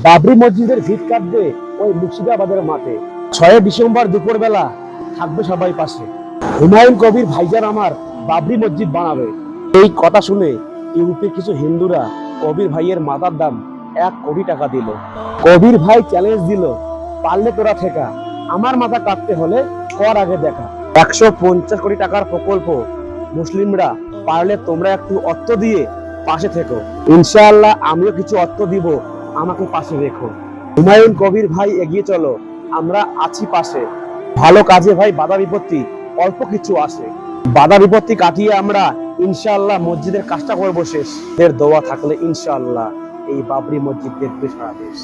বাবরি মসজিদের ভিত কাটবে ওই মুর্শিদাবাদের মাঠে। 6 ডিসেম্বর দুপুর বেলা থাকবে সবাই পাশে। হুমায়ুন কবির ভাইজান আমার বাবরি মসজিদ বানাবে। এই কথা শুনে ইউপির কিছু হিন্দুরা কবির ভাইয়ের মাথার দাম 1 কোটি টাকা দিল। কবির ভাই চ্যালেঞ্জ দিল, পারলে তোরা ঠেকা, আমার মাথা কাটতে হলে কর আগে দেখা। 150 কোটি টাকার প্রকল্প, মুসলিমরা পারলে তোমরা একটু অর্থ দিয়ে পাশে থেকো, ইনশাআল্লাহ আমিও কিছু অর্থ দিব, আমাকে পাশে রেখো। হুমায়ুন কবির ভাই এগিয়ে চলো, আমরা আছি পাশে। ভালো কাজে ভাই বাধা বিপত্তি অল্প কিছু আসে, বাধা বিপত্তি কাটিয়ে আমরা ইনশাআল্লাহ মসজিদের কাজটা করবো শেষ। এর দোয়া থাকলে ইনশাআল্লাহ এই বাবরি মসজিদ দেখবে সারা দেশ।